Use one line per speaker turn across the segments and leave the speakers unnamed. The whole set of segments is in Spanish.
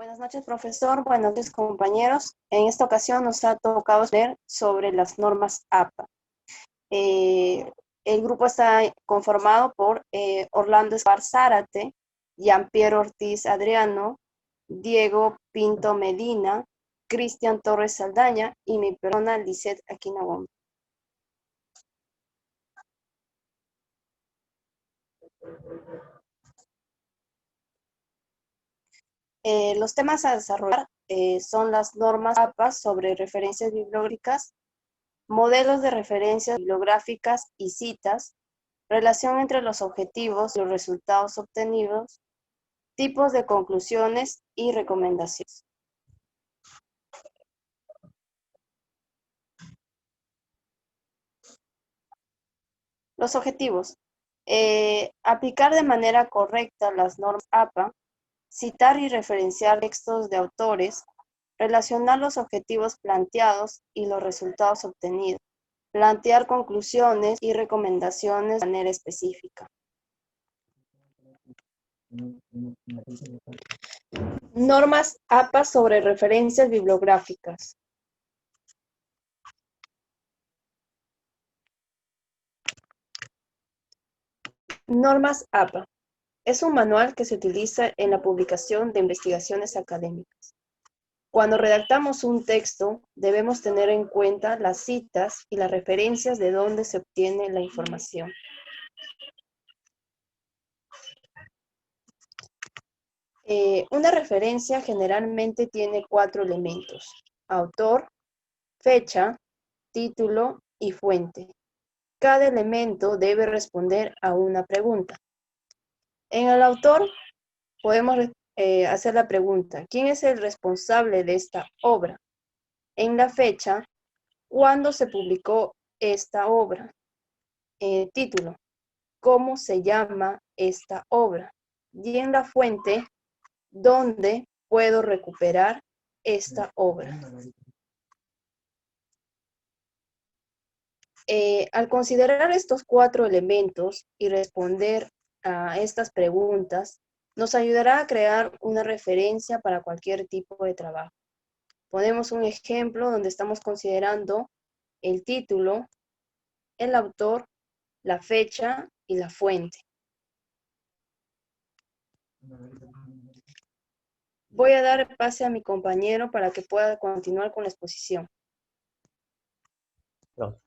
Buenas noches, profesor. Buenas noches, compañeros. En esta ocasión nos ha tocado ver sobre las normas APA. El grupo está conformado por Orlando Escobar Zárate, Gianpiero Ortiz Adriano, Diego Pinto Medina, Cristian Torres Saldaña y mi persona, Lisette Aquina Gómez. Los temas a desarrollar son las normas APA sobre referencias bibliográficas, modelos de referencias bibliográficas y citas, relación entre los objetivos y los resultados obtenidos, tipos de conclusiones y recomendaciones. Los objetivos. Aplicar de manera correcta las normas APA, citar y referenciar textos de autores, relacionar los objetivos planteados y los resultados obtenidos, plantear conclusiones y recomendaciones de manera específica. Normas APA sobre referencias bibliográficas. Normas APA. Es un manual que se utiliza en la publicación de investigaciones académicas. Cuando redactamos un texto, debemos tener en cuenta las citas y las referencias de donde se obtiene la información. Una referencia generalmente tiene 4 elementos: autor, fecha, título y fuente. Cada elemento debe responder a una pregunta. En el autor podemos hacer la pregunta: ¿quién es el responsable de esta obra? En la fecha, ¿cuándo se publicó esta obra? Título: ¿cómo se llama esta obra? Y en la fuente, ¿dónde puedo recuperar esta obra? Al considerar estos 4 elementos y responder a estas preguntas, nos ayudará a crear una referencia para cualquier tipo de trabajo. Ponemos un ejemplo donde estamos considerando el título, el autor, la fecha y la fuente. Voy a dar pase a mi compañero para que pueda continuar con la exposición.
No.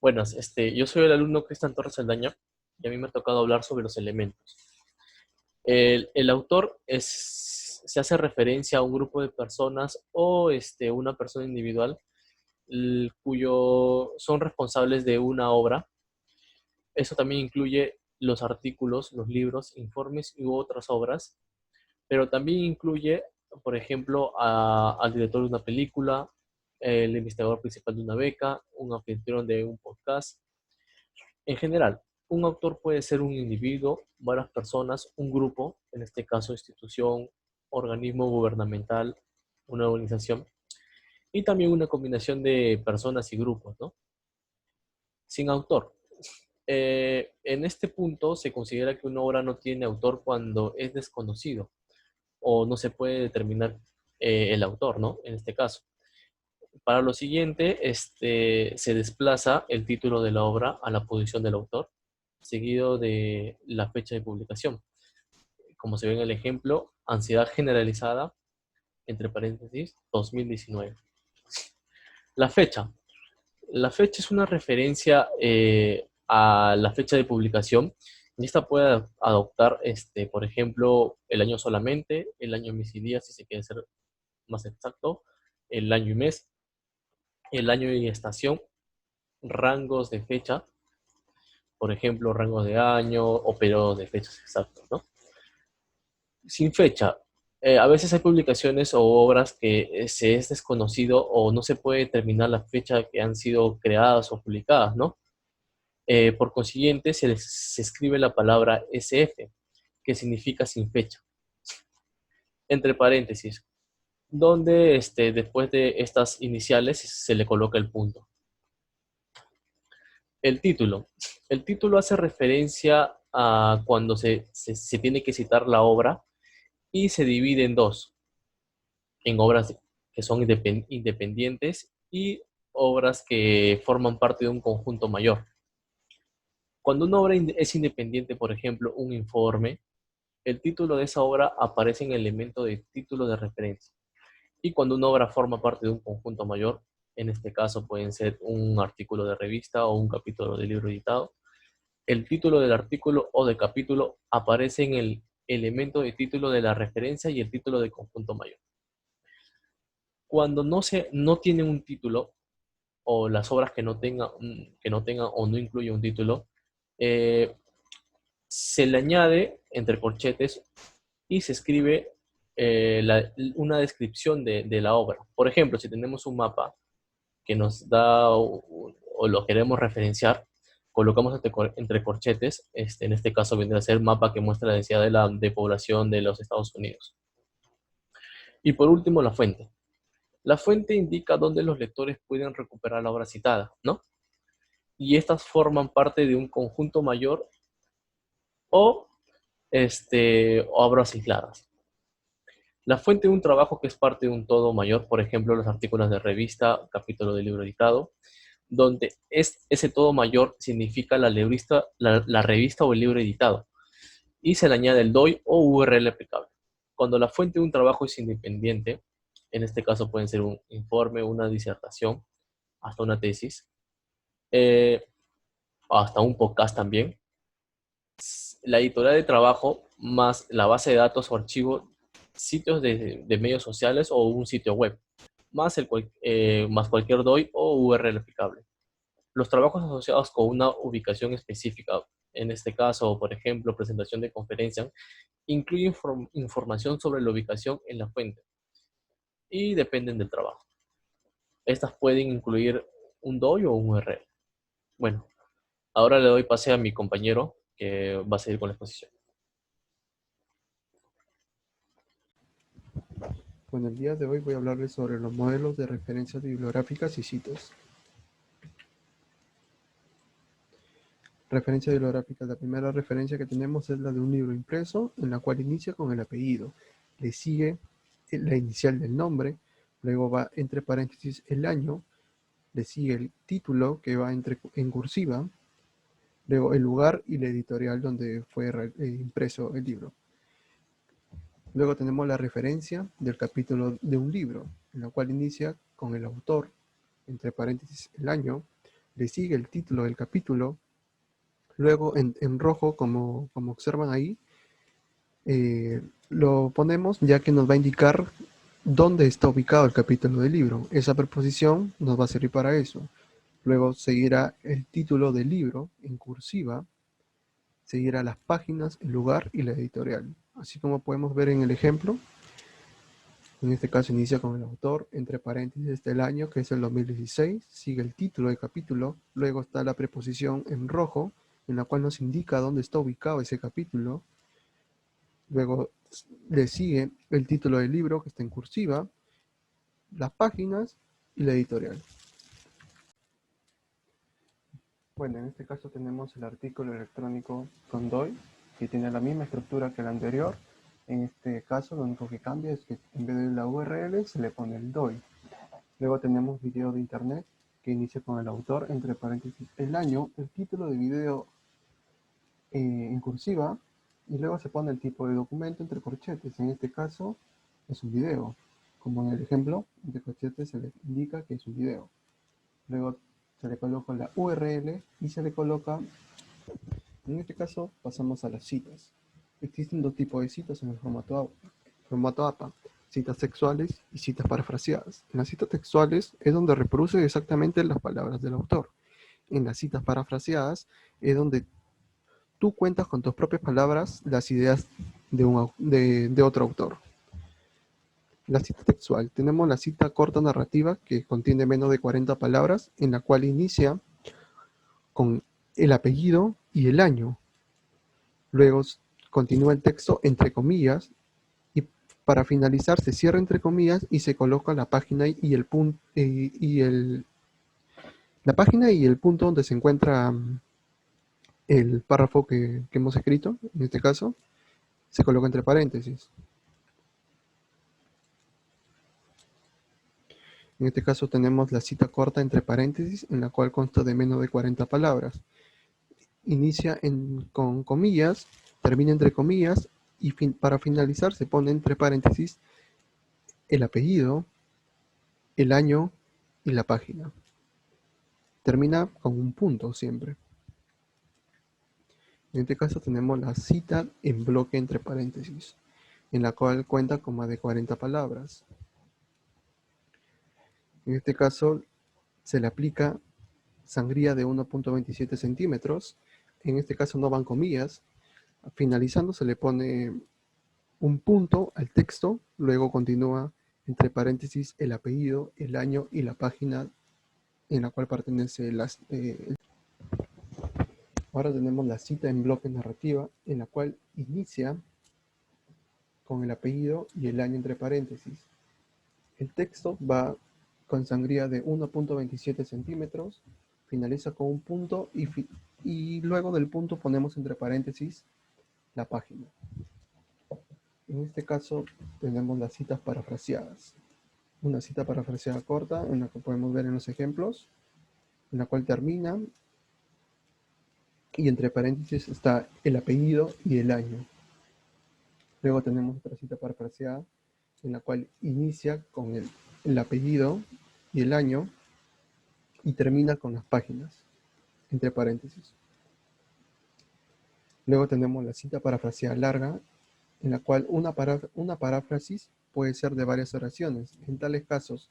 Buenas, yo soy el alumno Cristian Torres Saldaña y a mí me ha tocado hablar sobre los elementos. El autor se hace referencia a un grupo de personas o una persona individual cuyo son responsables de una obra. Eso también incluye los artículos, los libros, informes u otras obras, pero también incluye, por ejemplo, al director de una película, el investigador principal de una beca, un anfitrión de un podcast. En general, un autor puede ser un individuo, varias personas, un grupo, en este caso institución, organismo gubernamental, una organización, y también una combinación de personas y grupos, ¿no? Sin autor. En este punto se considera que una obra no tiene autor cuando es desconocido o no se puede determinar el autor, ¿no? En este caso. Para lo siguiente, se desplaza el título de la obra a la posición del autor, seguido de la fecha de publicación. Como se ve en el ejemplo, ansiedad generalizada, entre paréntesis, 2019. La fecha. La fecha es una referencia a la fecha de publicación y esta puede adoptar, por ejemplo, el año solamente, el año mes y día, si se quiere ser más exacto, el año y mes, el año y estación, rangos de fecha, por ejemplo, rangos de año o periodos de fechas exactos, ¿no? Sin fecha. A veces hay publicaciones o obras que se es desconocido o no se puede determinar la fecha que han sido creadas o publicadas, ¿no? Por consiguiente, se escribe la palabra SF, que significa sin fecha, entre paréntesis, donde después de estas iniciales se le coloca el punto. El título. El título hace referencia a cuando se tiene que citar la obra y se divide en dos. en obras que son independientes y obras que forman parte de un conjunto mayor. Cuando una obra es independiente, por ejemplo, un informe, el título de esa obra aparece en el elemento de título de referencia. Y cuando una obra forma parte de un conjunto mayor, en este caso pueden ser un artículo de revista o un capítulo de libro editado, el título del artículo o de capítulo aparece en el elemento de título de la referencia y el título de conjunto mayor. Cuando no tiene un título, o las obras que no tengan o no incluyen un título, eh, se le añade entre corchetes y se escribe una descripción de la obra. Por ejemplo, si tenemos un mapa que nos da o lo queremos referenciar, colocamos entre corchetes, en este caso vendría a ser mapa que muestra la densidad de población de los Estados Unidos. Y por último, la fuente. La fuente indica dónde los lectores pueden recuperar la obra citada, ¿no? Y estas forman parte de un conjunto mayor o, o obras aisladas. La fuente de un trabajo que es parte de un todo mayor, por ejemplo, los artículos de revista, capítulo de libro editado, donde ese todo mayor significa la revista o el libro editado, y se le añade el DOI o URL aplicable. Cuando la fuente de un trabajo es independiente, en este caso pueden ser un informe, una disertación, hasta una tesis, eh, hasta un podcast también, la editorial de trabajo más la base de datos o archivo, sitios de medios sociales o un sitio web, más cualquier DOI o URL aplicable. Los trabajos asociados con una ubicación específica, en este caso, por ejemplo, presentación de conferencia, incluyen información sobre la ubicación en la fuente y dependen del trabajo. Estas pueden incluir un DOI o un URL. Bueno, ahora le doy pase a mi compañero que va a seguir con la exposición.
Bueno, el día de hoy voy a hablarles sobre los modelos de referencias bibliográficas y citas. Referencia bibliográfica. La primera referencia que tenemos es la de un libro impreso, en la cual inicia con el apellido. Le sigue la inicial del nombre, luego va entre paréntesis el año, le sigue el título que va en cursiva, luego el lugar y la editorial donde fue impreso el libro. Luego tenemos la referencia del capítulo de un libro, en la cual inicia con el autor, entre paréntesis el año, le sigue el título del capítulo, luego en rojo, como observan ahí, lo ponemos ya que nos va a indicar dónde está ubicado el capítulo del libro. Esa preposición nos va a servir para eso. Luego seguirá el título del libro en cursiva, seguirá las páginas, el lugar y la editorial. Así como podemos ver en el ejemplo, en este caso inicia con el autor, entre paréntesis del año, que es el 2016, sigue el título del capítulo, luego está la preposición en rojo, en la cual nos indica dónde está ubicado ese capítulo, luego le sigue el título del libro, que está en cursiva, las páginas y la editorial. Bueno, en este caso tenemos el artículo electrónico con DOI, que tiene la misma estructura que el anterior. En este caso, lo único que cambia es que en vez de la URL se le pone el DOI. Luego tenemos video de internet, que inicia con el autor, entre paréntesis el año, el título de video en cursiva, y luego se pone el tipo de documento entre corchetes. En este caso es un video. Como en el ejemplo, entre corchetes se le indica que es un video. Luego se le coloca la URL y se le coloca, en este caso pasamos a las citas. Existen dos tipos de citas en el formato APA, citas textuales y citas parafraseadas. En las citas textuales es donde reproduce exactamente las palabras del autor. En las citas parafraseadas es donde tú cuentas con tus propias palabras las ideas de otro autor. La cita textual. Tenemos la cita corta narrativa que contiene menos de 40 palabras, en la cual inicia con el apellido y el año. Luego continúa el texto entre comillas y para finalizar se cierra entre comillas y se coloca la página y el punto la página y el punto donde se encuentra el párrafo que hemos escrito. En este caso se coloca entre paréntesis. En este caso tenemos la cita corta entre paréntesis, en la cual consta de menos de 40 palabras. Inicia con comillas, termina entre comillas, y para finalizar se pone entre paréntesis el apellido, el año y la página. Termina con un punto siempre. En este caso tenemos la cita en bloque entre paréntesis, en la cual cuenta con más de 40 palabras. En este caso se le aplica sangría de 1.27 centímetros. En este caso no van comillas. Finalizando se le pone un punto al texto, luego continúa entre paréntesis el apellido, el año y la página en la cual pertenece Ahora tenemos la cita en bloque narrativa, en la cual inicia con el apellido y el año entre paréntesis. El texto va con sangría de 1.27 centímetros, finaliza con un punto y luego del punto ponemos entre paréntesis la página. En este caso tenemos las citas parafraseadas. Una cita parafraseada corta, en la que podemos ver en los ejemplos, en la cual termina y entre paréntesis está el apellido y el año. Luego tenemos otra cita parafraseada, en la cual inicia con el apellido y el año y termina con las páginas, entre paréntesis. Luego tenemos la cita parafraseada larga, en la cual una paráfrasis puede ser de varias oraciones. En tales casos,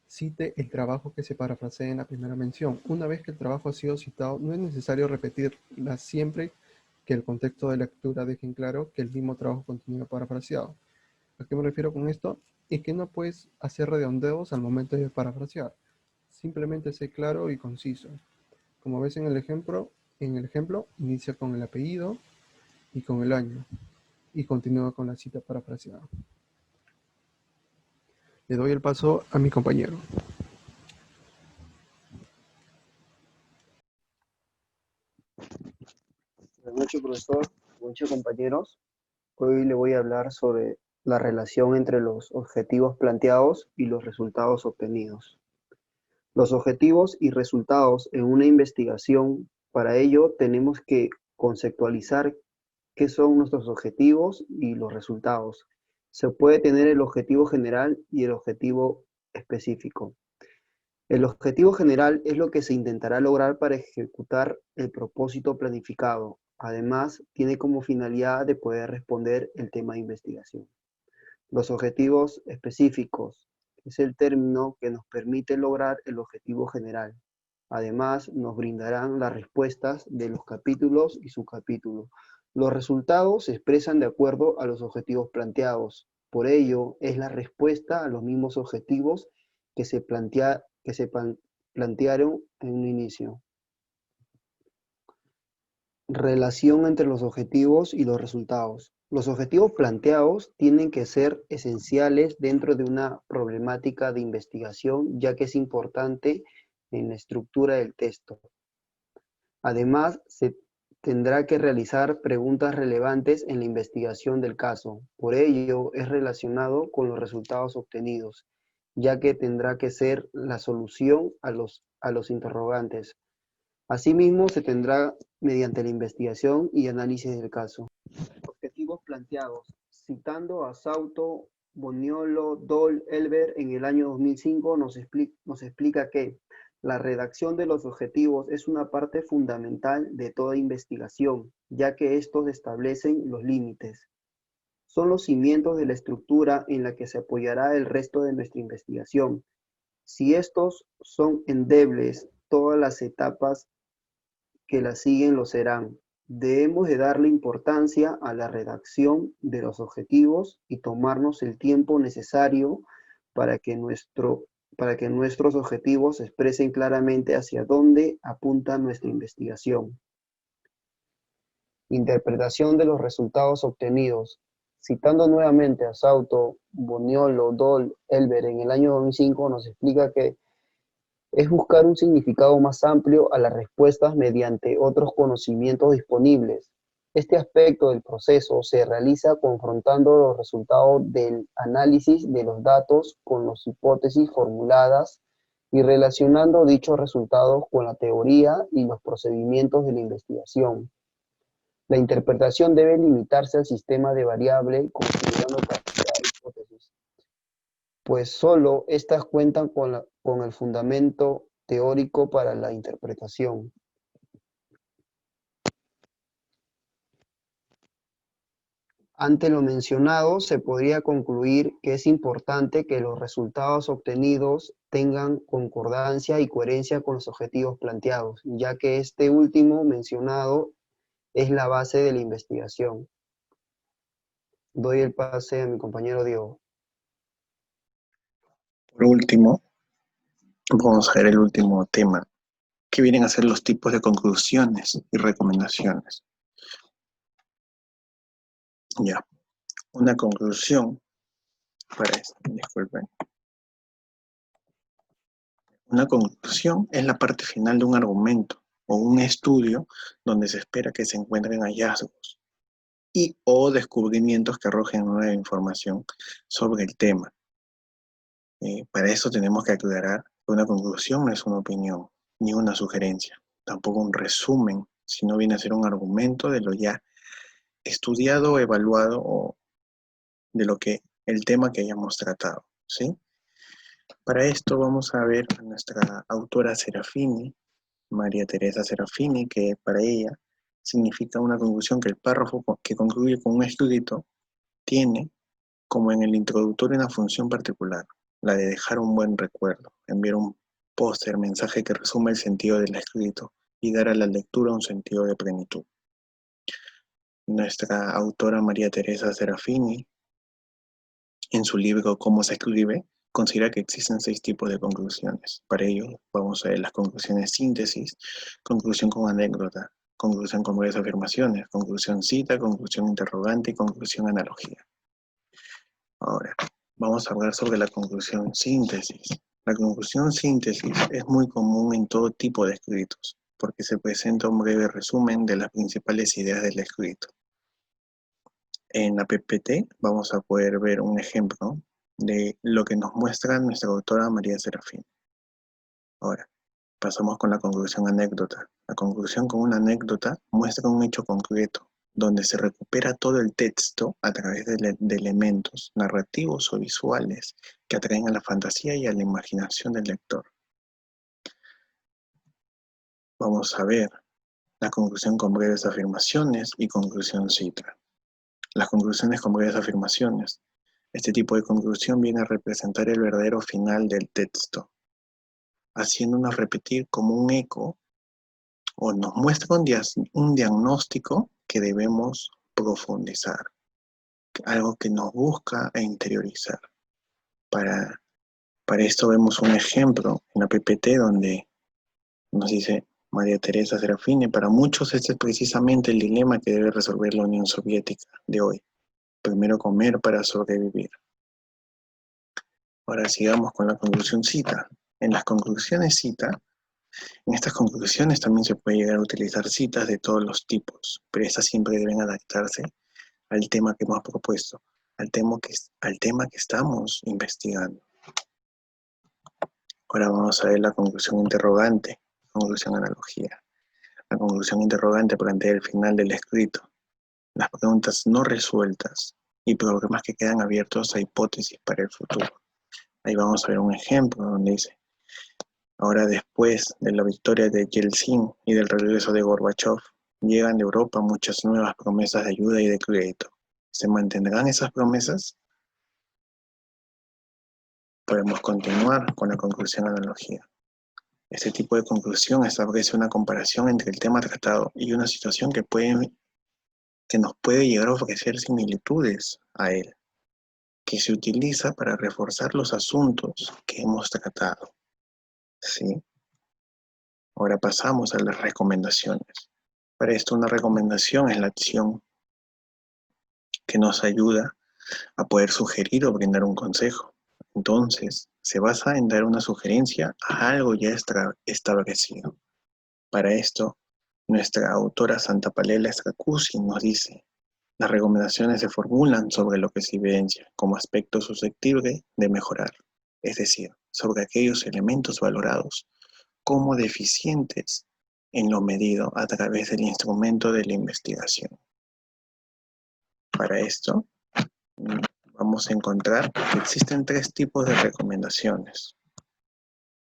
cite el trabajo que se parafrasea en la primera mención. Una vez que el trabajo ha sido citado, no es necesario repetirla siempre que el contexto de lectura deje en claro que el mismo trabajo continúa parafraseado. ¿A qué me refiero con esto? Es que no puedes hacer redondeos al momento de parafrasear. Simplemente sé claro y conciso. Como ves en el ejemplo, inicia con el apellido y con el año y continúa con la cita parafraseada. Le doy el paso a mi compañero.
Buenas noches, profesor. Buenas noches, compañeros. Hoy le voy a hablar sobre la relación entre los objetivos planteados y los resultados obtenidos. Los objetivos y resultados en una investigación, para ello tenemos que conceptualizar qué son nuestros objetivos y los resultados. Se puede tener el objetivo general y el objetivo específico. El objetivo general es lo que se intentará lograr para ejecutar el propósito planificado. Además, tiene como finalidad de poder responder el tema de investigación. Los objetivos específicos es el término que nos permite lograr el objetivo general. Además, nos brindarán las respuestas de los capítulos y subcapítulos. Los resultados se expresan de acuerdo a los objetivos planteados. Por ello, es la respuesta a los mismos objetivos que se plantearon en un inicio. Relación entre los objetivos y los resultados. Los objetivos planteados tienen que ser esenciales dentro de una problemática de investigación, ya que es importante en la estructura del texto. Además, se tendrá que realizar preguntas relevantes en la investigación del caso. Por ello, es relacionado con los resultados obtenidos, ya que tendrá que ser la solución a los interrogantes. Asimismo, se tendrá mediante la investigación y análisis del caso. Objetivos planteados. Citando a Sauto, Boniolo, Doll, Elber en el año 2005 nos explica que la redacción de los objetivos es una parte fundamental de toda investigación, ya que estos establecen los límites. Son los cimientos de la estructura en la que se apoyará el resto de nuestra investigación. Si estos son endebles, todas las etapas que la siguen lo serán. Debemos de darle importancia a la redacción de los objetivos y tomarnos el tiempo necesario para que nuestros objetivos expresen claramente hacia dónde apunta nuestra investigación. Interpretación de los resultados obtenidos. Citando nuevamente a Sauto, Boniolo, Doll, Elber en el año 2005 nos explica que es buscar un significado más amplio a las respuestas mediante otros conocimientos disponibles. Este aspecto del proceso se realiza confrontando los resultados del análisis de los datos con las hipótesis formuladas y relacionando dichos resultados con la teoría y los procedimientos de la investigación. La interpretación debe limitarse al sistema de variable considerando capacidad de hipótesis, pues solo estas cuentan con el fundamento teórico para la interpretación. Ante lo mencionado, se podría concluir que es importante que los resultados obtenidos tengan concordancia y coherencia con los objetivos planteados, ya que este último mencionado es la base de la investigación. Doy el pase a mi compañero Diego.
Por último, vamos a ver el último tema, que vienen a ser los tipos de conclusiones y recomendaciones. Ya, una conclusión, disculpen. Una conclusión es la parte final de un argumento o un estudio donde se espera que se encuentren hallazgos y o descubrimientos que arrojen nueva información sobre el tema. Para eso tenemos que aclarar que una conclusión no es una opinión ni una sugerencia, tampoco un resumen, sino viene a ser un argumento de lo ya estudiado, evaluado o de lo que el tema que hayamos tratado, ¿sí? Para esto vamos a ver a nuestra autora Serafini, María Teresa Serafini, que para ella significa una conclusión que el párrafo que concluye con un escrito tiene como en el introductorio una función particular, la de dejar un buen recuerdo, enviar un póster, mensaje que resume el sentido del escrito y dar a la lectura un sentido de plenitud. Nuestra autora María Teresa Serafini, en su libro Cómo se escribe, considera que existen 6 tipos de conclusiones. Para ello vamos a ver las conclusiones síntesis, conclusión con anécdota, conclusión con varias afirmaciones, conclusión cita, conclusión interrogante y conclusión analogía. Ahora, vamos a hablar sobre la conclusión síntesis. La conclusión síntesis es muy común en todo tipo de escritos, porque se presenta un breve resumen de las principales ideas del escrito. En la PPT vamos a poder ver un ejemplo de lo que nos muestra nuestra autora María Serafín. Ahora, pasamos con la conclusión anécdota. La conclusión con una anécdota muestra un hecho concreto, donde se recupera todo el texto a través de elementos narrativos o visuales que atraen a la fantasía y a la imaginación del lector. Vamos a ver la conclusión con breves afirmaciones y conclusión cita. Las conclusiones con breves afirmaciones. Este tipo de conclusión viene a representar el verdadero final del texto, haciéndonos repetir como un eco o nos muestra un diagnóstico que debemos profundizar, algo que nos busca e interiorizar. Para esto vemos un ejemplo en la PPT donde nos dice María Teresa Serafini: para muchos este es precisamente el dilema que debe resolver la Unión Soviética de hoy. Primero comer para sobrevivir. Ahora sigamos con la conclusión cita. En las conclusiones cita, en estas conclusiones también se puede llegar a utilizar citas de todos los tipos, pero estas siempre deben adaptarse al tema que hemos propuesto, al tema que estamos investigando. Ahora vamos a ver la conclusión interrogante, conclusión analogía. La conclusión interrogante plantea el final del escrito, las preguntas no resueltas y problemas que quedan abiertos a hipótesis para el futuro. Ahí vamos a ver un ejemplo donde dice: ahora, después de la victoria de Yeltsin y del regreso de Gorbachev, llegan de Europa muchas nuevas promesas de ayuda y de crédito. ¿Se mantendrán esas promesas? Podemos continuar con la conclusión analogía. Este tipo de conclusión establece una comparación entre el tema tratado y una situación que nos puede llegar a ofrecer similitudes a él, que se utiliza para reforzar los asuntos que hemos tratado. ¿Sí? Ahora pasamos a las recomendaciones. Para esto, una recomendación es la acción que nos ayuda a poder sugerir o brindar un consejo. Entonces, se basa en dar una sugerencia a algo ya establecido. Para esto, Nuestra autora Santa Palela Stracuzzi nos dice: las recomendaciones se formulan sobre lo que se evidencia como aspecto susceptible de mejorar, es decir, sobre aquellos elementos valorados como deficientes en lo medido a través del instrumento de la investigación. Para esto, vamos a encontrar que existen 3 tipos de recomendaciones.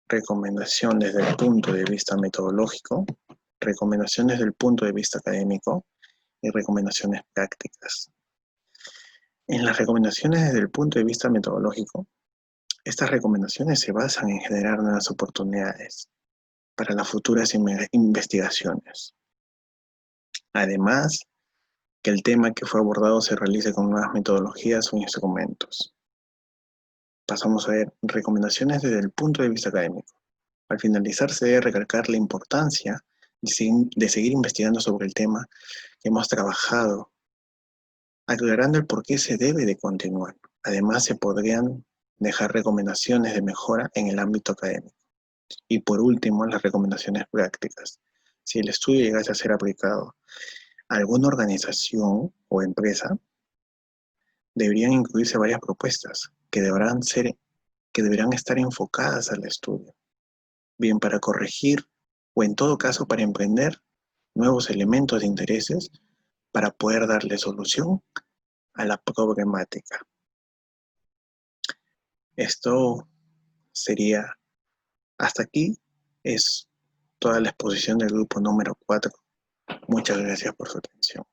Recomendación desde el punto de vista metodológico, recomendación desde el punto de vista académico y recomendaciones prácticas. En las recomendaciones desde el punto de vista metodológico, estas recomendaciones se basan en generar nuevas oportunidades para las futuras investigaciones. Además, que el tema que fue abordado se realice con nuevas metodologías o instrumentos. Pasamos a ver recomendaciones desde el punto de vista académico. Al finalizar, se debe recalcar la importancia de seguir investigando sobre el tema que hemos trabajado, aclarando el por qué se debe de continuar. Además, se podrían dejar recomendaciones de mejora en el ámbito académico. Y por último, las recomendaciones prácticas. Si el estudio llegase a ser aplicado a alguna organización o empresa, deberían incluirse varias propuestas que deberán estar enfocadas al estudio, bien para corregir o en todo caso para emprender nuevos elementos de intereses para poder darle solución a la problemática. Esto sería, hasta aquí es toda la exposición del grupo número 4. Muchas gracias por su atención.